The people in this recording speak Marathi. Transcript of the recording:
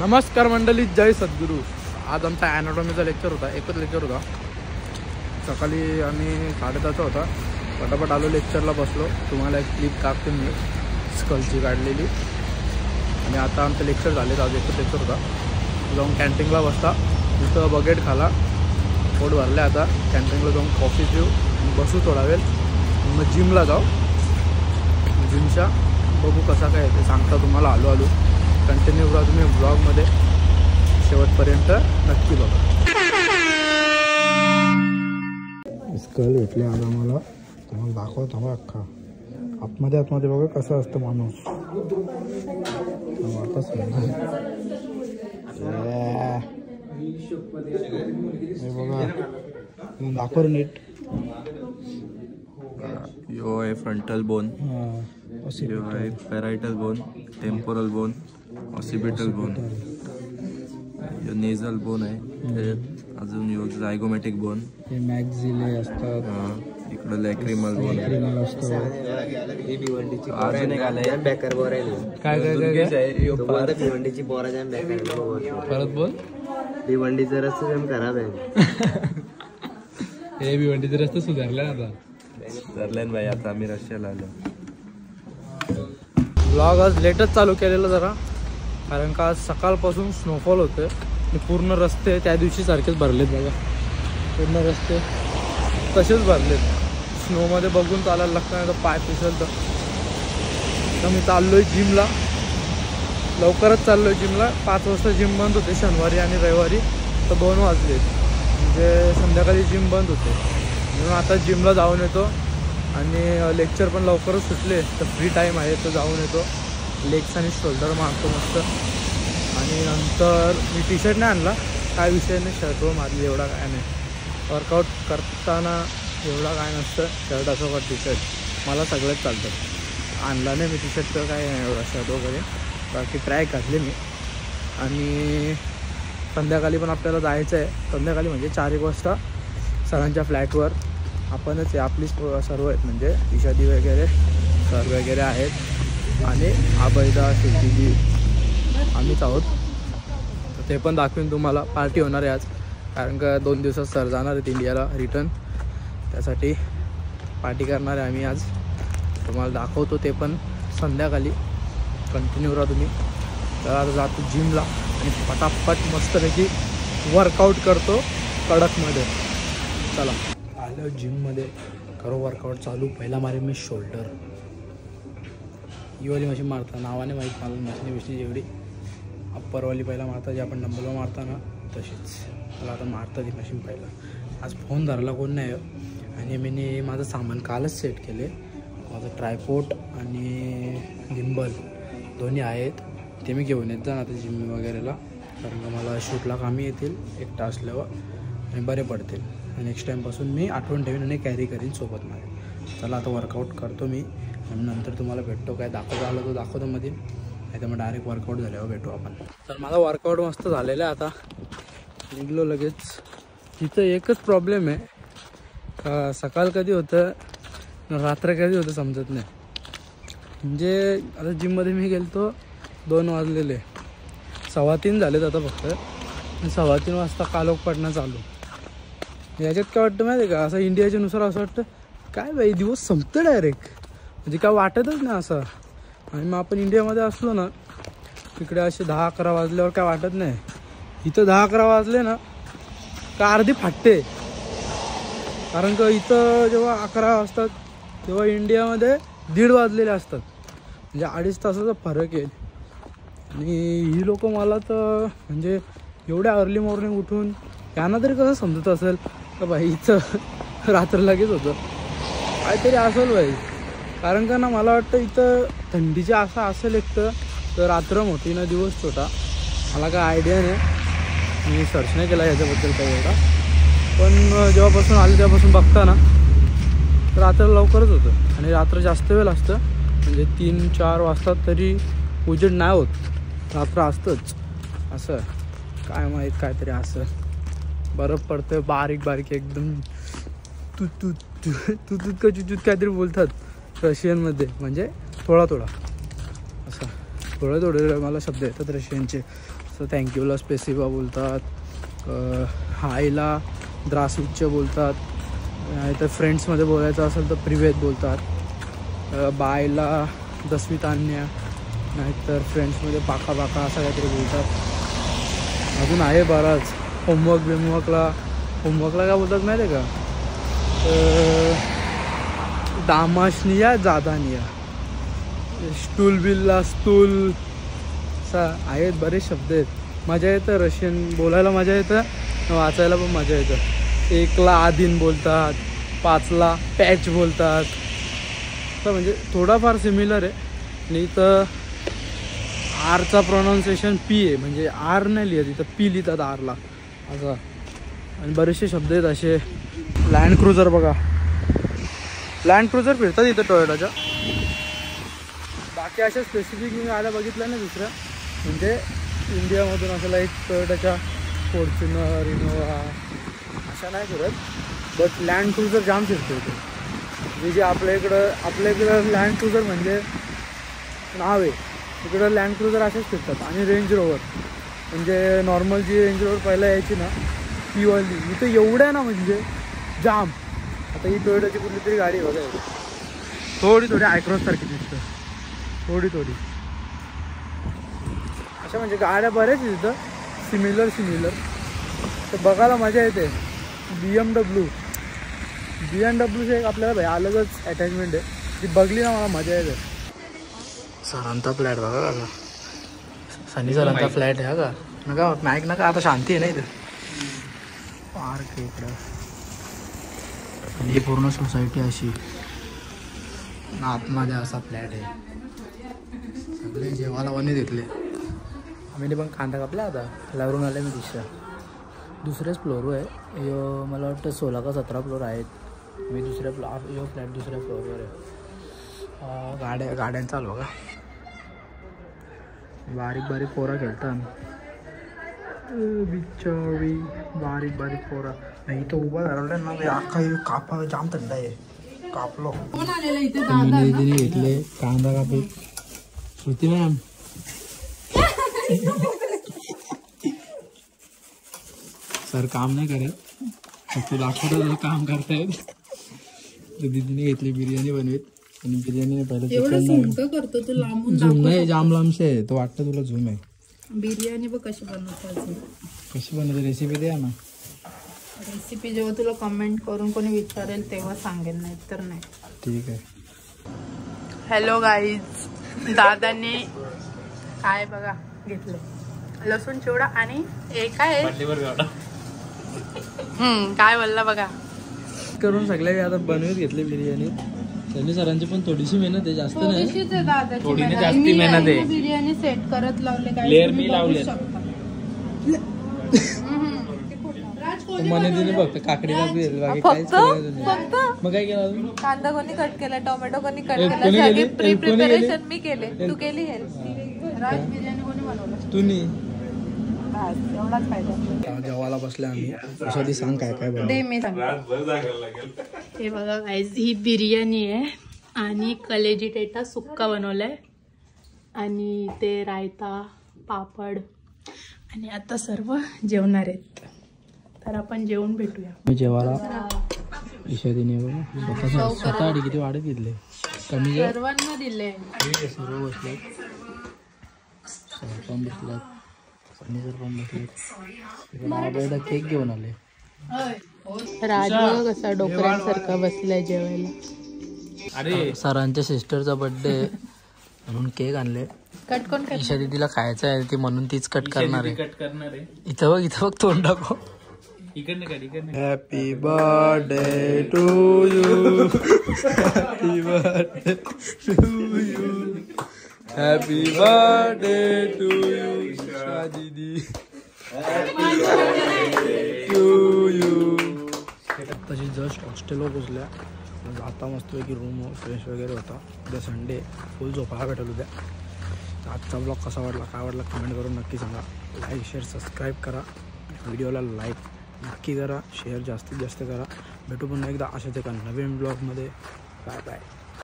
नमस्कार मंडळी, जय सद्गुरू. आज आमचा ॲनाटॉमीचा लेक्चर होता, एकच लेक्चर होता. सकाळी आम्ही 10:30 होता. पटापट आलो, लेक्चरला बसलो. तुम्हाला एक क्लिप टाकते मी स्कलची काढलेली. आणि आता आमचं लेक्चर झाले. आज एकच लेक्चर होता. जाऊन कॅन्टीनला बसता, तिथं बकेट खाला, पोट भरले. आता कॅन्टीनला जाऊन कॉफी पिऊ, बसू थोडा वेळ, मग जिमला जाऊ. जिमच्या बघू कसा काय ते सांगता तुम्हाला. आलो कंटिन्यू करा तुम्ही ब्लॉगमध्ये शेवटपर्यंत नक्की बघा. स्कल भेटले आज आम्हाला, तुम्हाला दाखवतो हवा अख्खा आतमध्ये बघा कसं असतं माणूस. आता बघा दाखव नीट. यो आहे फ्रंटल बोन, यो आहे parietal bone, temporal bone, occipital bone, यो नेझल बोन आहे. अजून यो झायगोमॅटिक बोन, हे मॅक्झिले असतात. इकडं लॅक्रिमल बोन असतो. अजून एक आलंय बॅकर बोर आहे. काय भिवंडीची बोरा जाम बॅकर. परत बोल. भिवंडीचा रस्ता जाम खराब आहे. हे भिवंडीचा रस्ता सुधारला आता. धरल्यान भाई. आता आम्ही रशियाला आलो. ब्लॉग आज लेटच चालू केलेलं जरा, कारण का आज सकाळपासून स्नोफॉल होतं. पूर्ण रस्ते त्या दिवशी सारखेच भरलेत बघा. पूर्ण रस्ते तसेच भरलेत. स्नोमध्ये बघून चालायला लागतं, नाही तर पाय फिसलतं. तर मी चाललो आहे जिमला. लवकरच चाललो आहे जिमला. 5 वाजता जिम बंद होते शनिवारी आणि रविवारी. तर 2 वाजले, म्हणजे संध्याकाळी जिम बंद होते. म्हणून आता जिमला जाऊन येतो. आणि लेक्चर पण लवकरच सुटले, तर फ्री टाईम आहे तर जाऊन येतो. लेग्स आणि शोल्डर मारतो मस्त. आणि नंतर मी टी शर्ट नाही आणला, काय विषय नाही, शर्टवर मारली, एवढा काय नाही. वर्कआउट करताना एवढा काय नसतं, शर्ट असो का टी शर्ट मला सगळंच चालतं. आणला नाही मी टी शर्ट, तर काय नाही एवढा शर्ट वगैरे. बाकी ट्रॅक घातले मी. आणि संध्याकाळी पण आपल्याला जायचं आहे. संध्याकाळी म्हणजे 4-1 वाजता सरांच्या फ्लॅटवर. आपणच आहे, आपली सर्व आहेत, म्हणजे इशादी वगैरे सर वगैरे आहेत. आणि आबैदा शेतीजी आम्हीच आहोत. तर ते पण दाखवीन तुम्हाला. पार्टी होणार आहे आज, कारण का 2 दिवसात सर जाणार आहेत इंडियाला रिटर्न. त्यासाठी पार्टी करणार आहे आम्ही आज. तुम्हाला दाखवतो ते पण संध्याकाळी. कंटिन्यू राहा तुम्ही. तर आता जातो जिमला आणि पटापट मस्तपैकी वर्कआउट करतो कडकमध्ये. चला आलो जिममध्ये, करो वर्कआउट चालू. पहिला मारेन मी शोल्डर. ही वाली मशीन मारता, नावाने माहीत मला मशीन जेवढी. अप्परवाली पहिला मारता, जे आपण डंबलवर मारता ना तशीच. मला आता मारता ती मशीन पहिला. आज फोन धरायला कोण नाही. आणि मी माझं सामान कालच सेट केले. माझं ट्रायपोर्ट आणि गिम्बल दोन्ही आहेत, ते मी घेऊन येत जाण आता जिम वगैरेला. कारण का मला शूटला कामी येतील एकटा असल्यावर, आणि बरे पडतील. नेक्स्ट टाईमपासून मी आठवण ठेवीन आणि कॅरी करीन सोबत माझ्या. चला आता वर्कआउट करतो मी, आणि नंतर तुम्हाला भेटतो. काय दाखवतो आलं तो दाखवतो मध्ये, नाही तर मग डायरेक्ट वर्कआउट झाल्यावर भेटू आपण. तर माझा वर्कआउट मस्त झालेला आहे. आता निघलो लगेच. तिथं एकच प्रॉब्लेम आहे का, सकाळ कधी होतं रात्र कधी होतं समजत नाही. म्हणजे आता जिममध्ये मी गेलो 2 वाजलेले, 3:15 झालेत आता फक्त. 3:15 वाजता कालोख पडणं चालू. याच्यात काय वाटतं माहिती आहे का, असं इंडियाच्या नुसार असं वाटतं काय बाई दिवस संपतं डायरेक्ट, म्हणजे काय वाटतच नाही असं. आणि मग आपण इंडियामध्ये असलो ना, तिकडे असे 10-11 वाजल्यावर काय वाटत नाही. इथं 10-11 वाजले ना का अर्धी फाटते. कारण का इथं जेव्हा 11 वाजतात तेव्हा इंडियामध्ये 1:30 वाजलेले असतात. म्हणजे 2.5 तासाचा फरक आहे. आणि ही लोक मला तर म्हणजे एवढ्या अर्ली मॉर्निंग उठून त्यांना तरी कसं समजत असेल का बाई इथं रात्र लगेच होतं. काहीतरी असेल बाई. कारण का ना मला वाटतं इथं थंडीचे असं असेल एक तर रात्र मोठी ना दिवस छोटा. मला काय आयडिया नाही, मी सर्च नाही केला ह्याच्याबद्दल काही एवढा. पण जेव्हापासून आले तेव्हापासून बघता ना रात्र लवकरच होतं. आणि रात्र जास्त वेळ असतं, म्हणजे 3-4 वाजता तरी उजेड नाही होत, रात्र असतंच. असं काय माहीत काहीतरी असं. बरफ पडतं बारीक बारीक एकदम. तुतूत का चुचूत काहीतरी बोलतात रशियनमध्ये, म्हणजे थोडा थोडा असं. थोडे थोडे मला शब्द येतात रशियनचे. तर थँक्यूला स्पेसिफा बोलतात, हायला द्रासविच्च बोलतात, नाहीतर फ्रेंड्समध्ये बोलायचं असेल तर प्रिवेद बोलतात, बायला दसवीतान्या, नाहीतर फ्रेंड्समध्ये पाका पाका असं काहीतरी बोलतात. अजून आहे बराच. होमवर्कला काय बोलतात माहिती आहे का? दामाशनिया जादानिया, स्टूल बिलला स्टूल, असा आहेत बरेच शब्द आहेत. मजा येतं रशियन बोलायला, मजा येतं वाचायला पण मजा येतं. 1ला आदिन बोलतात, 5ला पॅच बोलतात. तर म्हणजे थोडाफार सिमिलर आहे. आणि इथं आरचा प्रोनाऊन्सिएशन पी आहे, म्हणजे आर नाही लिहित इथं, पी लिहितात आरला असं. आणि बरेचसे शब्द आहेत असे. लँड क्रुझर बघा, लँड क्रुझर फिरतात इथं टोयोटाच्या. बाकी अशा स्पेसिफिक मी आल्या बघितलं ना दुसऱ्या, म्हणजे इंडियामधून असं लाईक टोयोटाच्या फॉर्च्युनर, इनोवा अशा नाही फिरत. बट लँड क्रुझर जाम फिरतो इथे. जे आपल्या इकडं लँड क्रुझर म्हणजे नाव आहे, इकडं लँड क्रुझर असेच फिरतात. आणि रेंज रोवर, म्हणजे नॉर्मल जी रेंज रोवर पहिला यायची ना ती वाली इथं एवढ्या ना म्हणजे जाम. आता ही टोयोटाची कुठली तरी गाडी बघा, थोडी आयक्रॉससारखी दिसतं, थोडी अशा म्हणजे गाड्या बऱ्याच तिथं सिमिलर. तर बघायला मजा येते. BMW एक आपल्याला भाई अलगच अटॅचमेंट आहे, ती बघली ना मला मजा येते. सरांचा फ्लॅट बघा का, सनी सरांचा फ्लॅट आहे का नका मॅक नका. आता शांती आहे ना इथं, पार्क आहे इकडं. आणि ही पूर्ण सोसायटी अशी आतमध्ये असा फ्लॅट आहे. सगळे जेवायला वने घेतले. आम्ही पण कांदा कापला. आता फ्लॅवरून आले मी दुसऱ्याच फ्लोअरवर आहे. यो मला वाटतं 16 का 17 फ्लोअर आहेत. मी यो फ्लॅट दुसऱ्या फ्लोअरवर आहे. गाड्या चालू का, बारीक पोरा खेळतात बिचारी, बारीक पोरा. नाही इथं उभा राहिलं ना अख्खा कापा जाम थंड आहे. कापलो दिदीने घेतले कांदा कापू. श्रुती मॅम सर काम नाही करत, फक्त दाखवत काम करतायत. दीदीने घेतली बिर्याणी बनवीत. आणि बिर्याणी पहिले चिकन करतो तू लांबून झूम नाही, जाम लांबशे आहे. तो वाटतं तुला झूम आहे. बिर्याणी बघ कशी बनवतात, कशी बनवते रेसिपी द्या ना. रेसिपी जेव्हा तुला कमेंट करून कोणी विचारेल तेव्हा सांगेल, नाही तर नाही. ठीक आहे. हॅलो गाईज, दादाने काय बघा घेतलं, लसूण चिवडा आणि काय काय बोलला बघा. करून सगळ्या आता बनवत घेतली बिर्याणी. त्यांनी सरांची पण थोडीशी मेहनत आहे, जास्त नाही. थोडीने जास्ती मेहनत आहे. बिर्याणी सेट करत लावले, लेअर मी लावले. मने दिने फक्त काकडी कापली, बाकी काहीच मग काय केलं. कांदा कोणी कट केला, टोमॅटो कोणी कट केला, सगळी प्री प्रिपरेशन मी केले. तू केली हेल्प. राज बिर्याणी कोणी बनवलं, तुम्ही. एवढाच फायदा. जेवायला बसले आम्ही. अशा सांग काय काय ते मी सांग. हे बघा गाईज, ही बिर्याणी आहे आणि कलेजी टेटा सुक्का बनवलाय आणि ते रायता, पापड. आणि आता सर्व जेवणार आहेत, तर आपण जेवून भेटूया. मी जेवायला ईशादीने स्वतः किती वाढत घेतले, कमी सर्वांना दिले. सर्व बसले, पण बसल्यात, फर्निचर पण बसले. केक घेऊन आले. राज बघ कसा डोकऱ्यांसारखा बसलाय जेवायला. अरे सरांच्या सिस्टरचा बर्थडे म्हणून केक आणले. कट कोण कर. ईशा दीदीला खायचं आहे ती, म्हणून तीच कट करणार आहे. इथं बघ तोंड टाको. Happy birthday to you, happy birthday to you, happy birthday to you Isha दीदी, हॅपी बर्थडे टू यू. तशी जस्ट हॉस्टेलवर पोचल्या. आता मस्तपैकी रूम फ्रेश वगैरे होता. उद्या संडे, फुल झोपायला भेटेल उद्या. आजचा ब्लॉग कसा वाटला, काय वाटला कमेंट करून नक्की सांगा. लाईक शेअर सबस्क्राईब करा, व्हिडिओला लाईक नक्की करा, शेअर जास्तीत जास्त करा. भेटू पुन्हा एकदा अशाच एका नवीन ब्लॉगमध्ये. Bye bye.